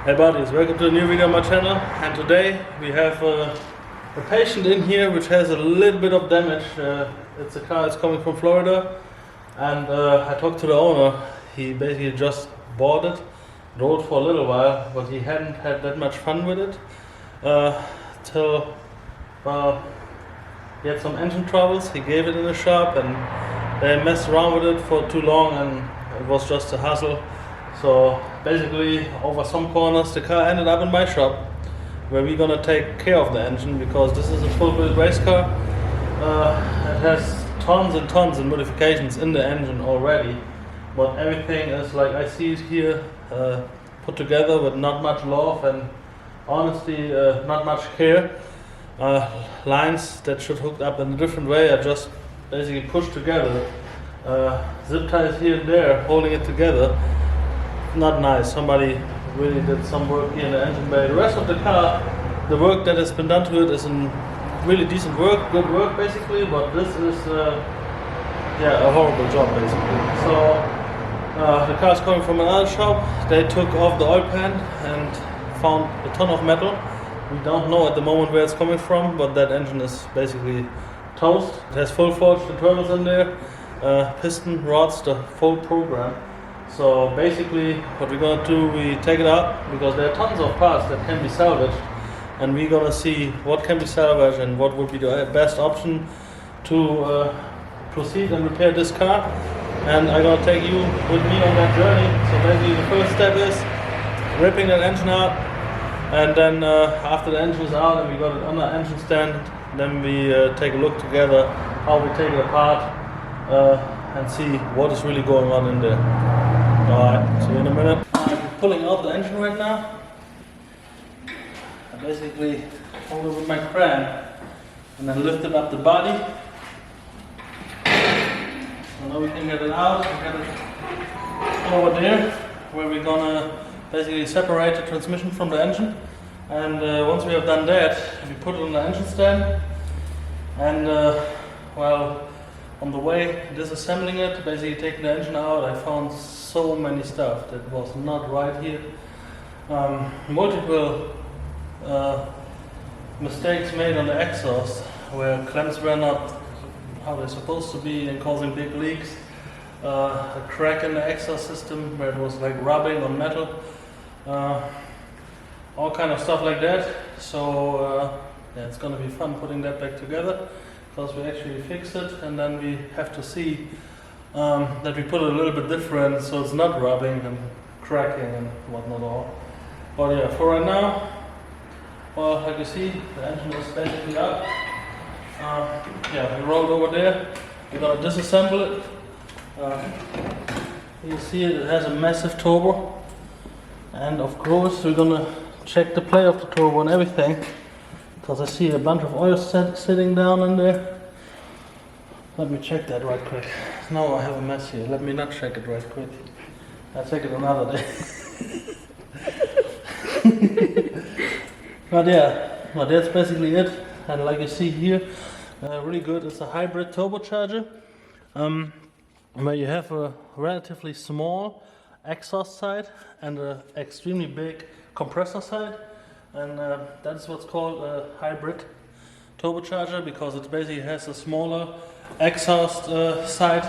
Hey buddies, welcome to a new video on my channel, and today we have a patient in here which has a little bit of damage. It's a car that's coming from Florida, and I talked to the owner. He basically just bought it, rode for a little while, but he hadn't had that much fun with it till he had some engine troubles. He gave it in the shop and they messed around with it for too long and it was just a hassle. So basically, over some corners, the car ended up in my shop, where we're gonna take care of the engine, because this is a full-built race car. It has tons and tons of modifications in the engine already, but everything is like I see it here, put together with not much love and honestly not much care. Lines that should hook up in a different way are just basically pushed together. Zip ties here and there holding it together. Not nice. Somebody really did some work here in the engine bay. The rest of the car, the work that has been done to it is in really decent work, good work basically, but this is a horrible job basically. So the car is coming from another shop. They took off the oil pan and found a ton of metal. We don't know at the moment where it's coming from, but that engine is basically toast. It has full forged internals in there, piston, rods, the full program. So basically what we're gonna do, we take it out because there are tons of parts that can be salvaged, and we're gonna see what can be salvaged and what would be the best option to proceed and repair this car. And I'm gonna take you with me on that journey. So basically the first step is ripping that engine out, and then after the engine is out and we got it on the engine stand, then we take a look together how we take it apart and see what is really going on in there. Alright, see you in a minute. I'm pulling out the engine right now. I basically hold it with my crank and then lifted up the body. So now we can get it out and get it over there, where we're gonna basically separate the transmission from the engine. And once we have done that, we put it on the engine stand. And on the way disassembling it, basically taking the engine out, I found so many stuff that was not right here. Multiple mistakes made on the exhaust, where clamps were not how they're supposed to be and causing big leaks. A crack in the exhaust system where it was like rubbing on metal. All kind of stuff like that. So it's gonna be fun putting that back together, because we actually fix it, and then we have to see that we put it a little bit different so it's not rubbing and cracking and whatnot all. But yeah, for right now, well, like you see, the engine is basically up. We rolled over there. We're gonna disassemble it. You see it has a massive turbo, and of course we're gonna check the play of the turbo and everything, because I see a bunch of oil sitting down in there. Let me check that right quick. No, I have a mess here. Let me not check it right quick. I'll check it another day. But that's basically it. And like you see here, really good. It's a hybrid turbocharger, where you have a relatively small exhaust side and an extremely big compressor side. And that's what's called a hybrid turbocharger, because it basically has a smaller exhaust side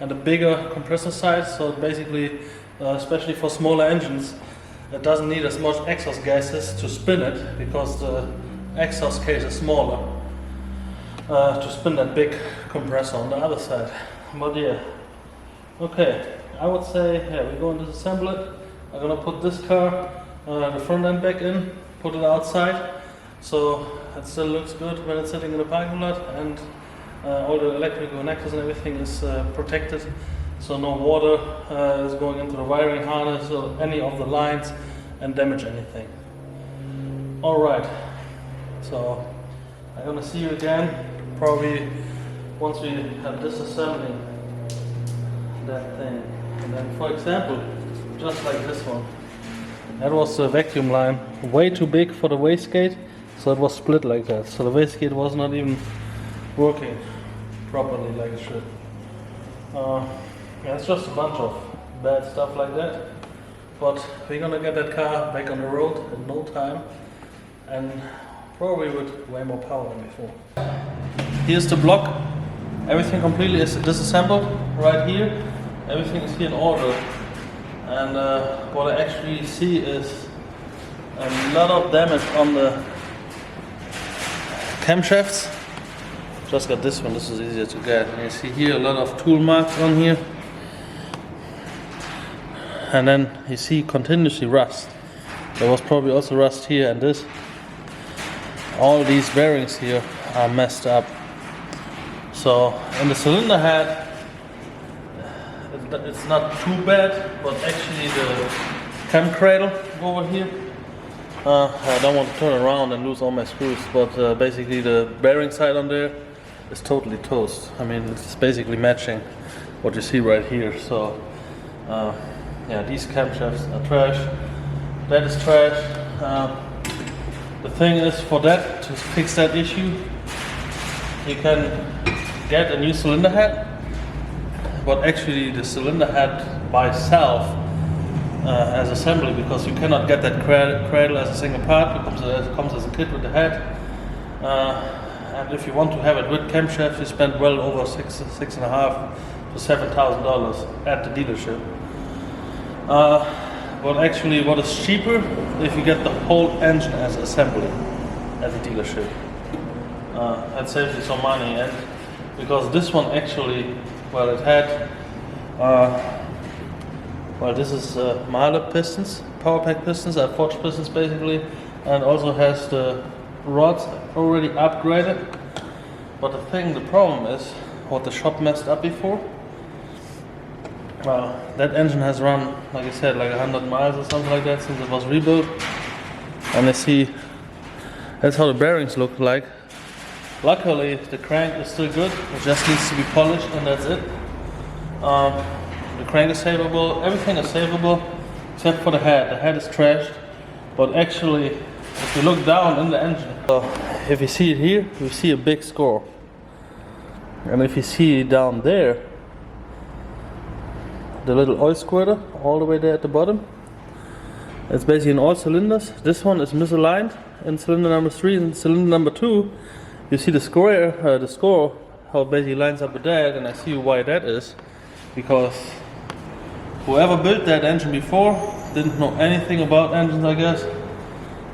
and a bigger compressor side. So it basically, especially for smaller engines, it doesn't need as much exhaust gases to spin it, because the exhaust case is smaller to spin that big compressor on the other side. But yeah, okay, I would say we're going to disassemble it. I'm gonna put this car, the front end back in, put it outside, so it still looks good when it's sitting in the parking lot, and all the electrical connectors and everything is protected, so no water is going into the wiring harness or any of the lines and damage anything. Alright, so I'm gonna see you again probably once we have disassembling that thing. And then, for example, just like this one, that was the vacuum line, way too big for the wastegate, so it was split like that. So the wastegate was not even working properly like it should. It's just a bunch of bad stuff like that. but we're gonna get that car back on the road in no time, and probably with way more power than before. Here's the block. Everything completely is disassembled right here. Everything is here in order, and what I actually see is a lot of damage on the camshafts. Just got this one, this is easier to get. And you see here a lot of tool marks on here. And then you see continuously rust. There was probably also rust here, and this. All these bearings here are messed up. So in the cylinder head, it's not too bad, but actually the cam cradle over here, I don't want to turn around and lose all my screws, but basically the bearing side on there is totally toast. I mean, it's basically matching what you see right here. So yeah, these camshafts are trash. That is trash. The thing is, for that, to fix that issue, you can get a new cylinder head, but actually the cylinder head by itself as assembly, because you cannot get that cradle as a single part. It comes as a kit with the head, and if you want to have it with camshaft, you spend well over $6,500 to $7,000 at the dealership. But actually, what is cheaper if you get the whole engine as assembly at the dealership. That saves you some money, and because this one actually, well, it had, well, this is Mahler pistons, power pack pistons, forged pistons basically, and also has the rods already upgraded. But the problem is what the shop messed up before. Well, that engine has run, like I said, like 100 miles or something like that since it was rebuilt. And you see, that's how the bearings look like. Luckily, the crank is still good. It just needs to be polished, and that's it. The crank is savable. Everything is savable except for the head. The head is trashed. But actually, if you look down in the engine, if you see it here, you see a big score. And if you see down there, the little oil squirter all the way there at the bottom, it's basically in all cylinders. This one is misaligned in cylinder number 3, and cylinder number 2 you see the score, how it basically lines up with that, and I see why that is. Because whoever built that engine before didn't know anything about engines, I guess,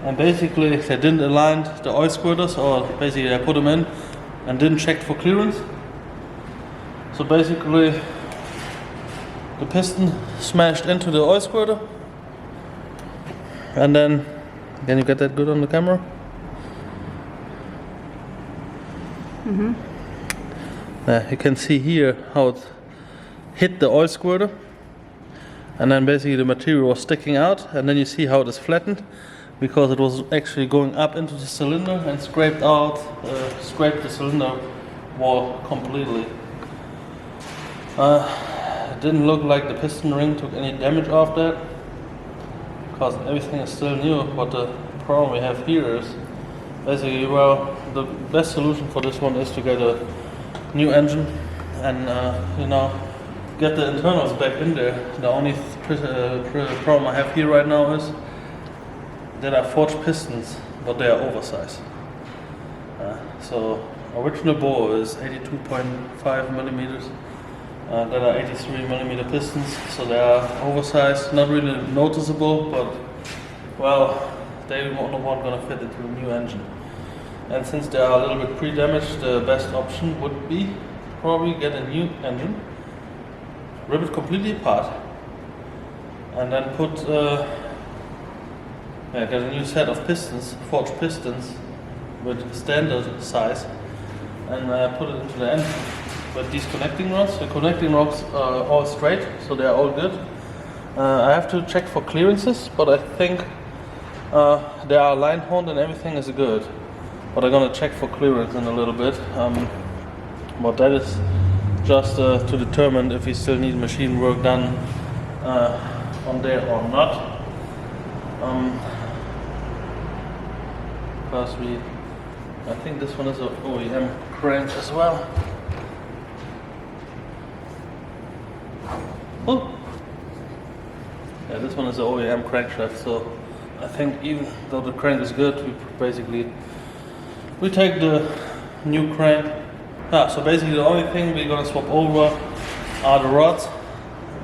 and basically they didn't align the oil squirters, or basically they put them in and didn't check for clearance. So basically the piston smashed into the oil squirter, and then can you get that good on the camera? Mm-hmm. You can see here how it hit the oil squirter, and then basically the material was sticking out, and then you see how it is flattened because it was actually going up into the cylinder and scraped the cylinder wall completely. It didn't look like the piston ring took any damage off that, because everything is still new. But the problem we have here is basically, well, the best solution for this one is to get a new engine and get the internals back in there. The only problem I have here right now is that are forged pistons, but they are oversized. So original bore is 82.5 millimeters. There are 83 millimeter pistons, so they are oversized, not really noticeable, but well, they were not going to fit into a new engine. And since they are a little bit pre-damaged, the best option would be probably get a new engine, rip it completely apart, and then get a new set of pistons, forged pistons with standard size, and put it into the engine. But these connecting rods, the connecting rods are all straight, so they are all good. I have to check for clearances, but I think they are line honed and everything is good. But I'm gonna check for clearance in a little bit. But that is just to determine if we still need machine work done on there or not. Because I think this one is an OEM crank as well. Oh, Yeah, this one is the OEM crankshaft, so I think even though the crank is good, we take the new crank. So basically the only thing we're gonna swap over are the rods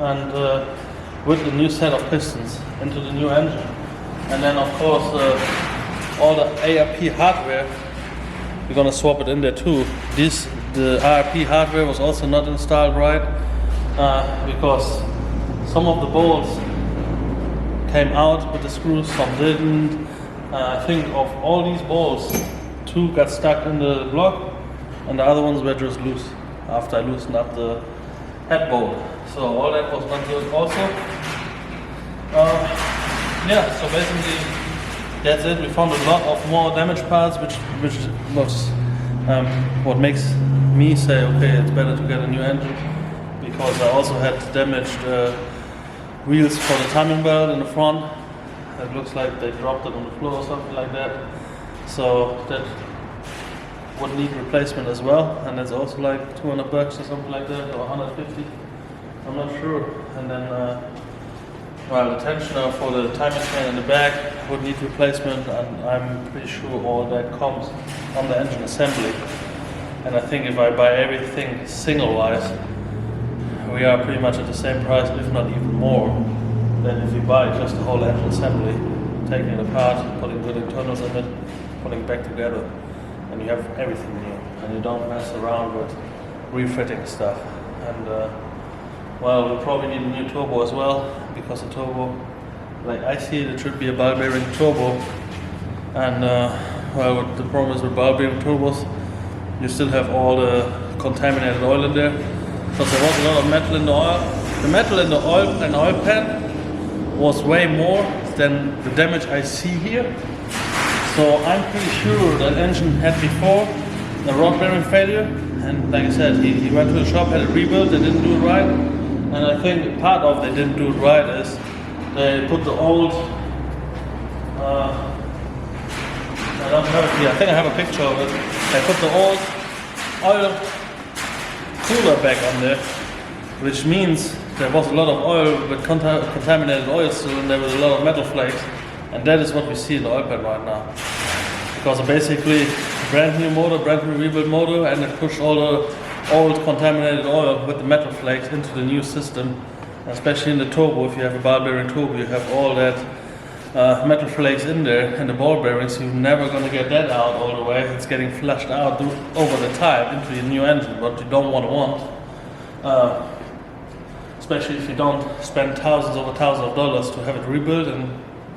and with the new set of pistons into the new engine. And then of course all the ARP hardware, we're gonna swap it in there too. The ARP hardware was also not installed right because some of the bolts came out with the screws, some didn't. I think of all these bolts, 2 got stuck in the block and the other ones were just loose after I loosened up the head bolt. So all that was not good also. Yeah, so basically that's it. We found a lot of more damaged parts, which was what makes me say, okay, it's better to get a new engine, because I also had damaged wheels for the timing belt in the front. It looks like they dropped it on the floor or something like that. So that would need replacement as well, and that's also like $200 or something like that, or 150. I'm not sure. And then well, the tensioner for the timing chain in the back would need replacement, and I'm pretty sure all that comes on the engine assembly. And I think if I buy everything single-wise, we are pretty much at the same price, if not even more, than if you buy just the whole engine assembly, taking it apart, putting good internals in it, putting it back together, and you have everything new, and you don't mess around with refitting stuff. And well, we'll probably need a new turbo as well, because the turbo, like I see it, it should be a ball bearing turbo. And well, the problem is with ball bearing turbos, you still have all the contaminated oil in there, because there was a lot of metal in the oil. The metal in the oil pan was way more than the damage I see here. So I'm pretty sure that engine had before a rod bearing failure, and like I said, he went to the shop, had it rebuilt, they didn't do it right. And I think part of they didn't do it right is they put the old, I don't have it here, I think I have a picture of it. They put the old oil cooler back on there, which means there was a lot of oil with contaminated oil still, and there was a lot of metal flakes, and that is what we see in the oil pan right now. Because basically brand new motor, brand new rebuilt motor, and it pushed all the old contaminated oil with the metal flakes into the new system. Especially in the turbo, if you have a ball bearing turbo, you have all that metal flakes in there, and the ball bearings, you're never going to get that out all the way. It's getting flushed out over the time into your new engine, what you don't want. Especially if you don't spend thousands over thousands of dollars to have it rebuilt and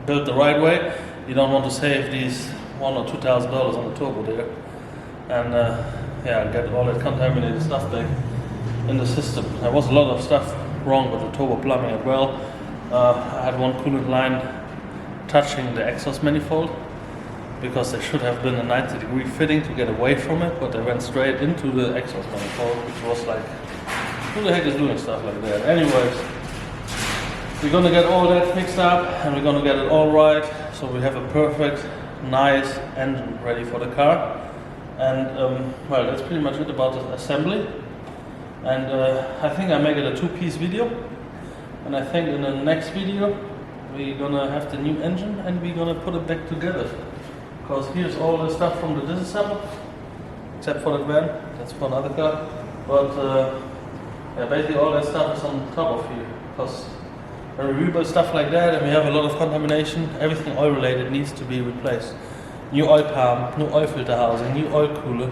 built the right way. You don't want to save these $1,000 or $2,000 on the turbo there, and yeah, get all that contaminated stuff back in the system. There was a lot of stuff wrong with the turbo plumbing as well. I had one coolant line touching the exhaust manifold, because there should have been a 90-degree fitting to get away from it, but they went straight into the exhaust manifold, which was like, who the heck is doing stuff like that? Anyways, we're gonna get all that fixed up, and we're gonna get it all right, so we have a perfect, nice engine ready for the car. And well, that's pretty much it about the assembly. And I think I make it a 2-piece video, and I think in the next video we're gonna have the new engine and we're gonna put it back together, because here's all the stuff from the disassemble, except for the van, that's for another car. But yeah, basically all that stuff is on top of here, because when we rebuild stuff like that and we have a lot of contamination, everything oil related needs to be replaced. New oil pump, new oil filter housing, new oil cooler,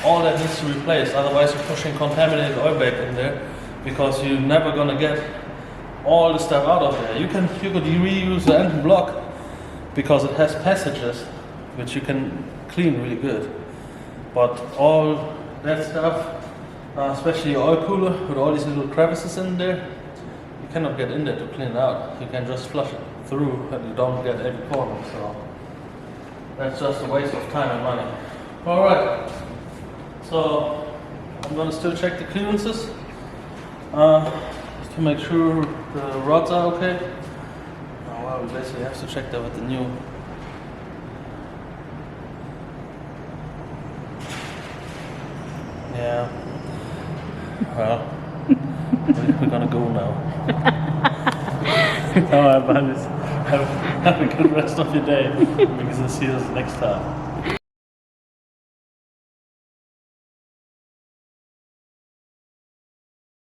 all that needs to be replaced, otherwise you're pushing contaminated oil back in there, because you're never gonna get all the stuff out of there. You could reuse the engine block, because it has passages which you can clean really good. But all that stuff, especially your oil cooler with all these little crevices in there, you cannot get in there to clean it out. You can just flush it through and you don't get every corner. So that's just a waste of time and money. Alright, so I'm gonna still check the clearances just to make sure the rods are okay. Oh wow, we basically have to check that with the new. Yeah. Well, we're gonna go now. Alright, man. Have a good rest of your day because I'll see you next time.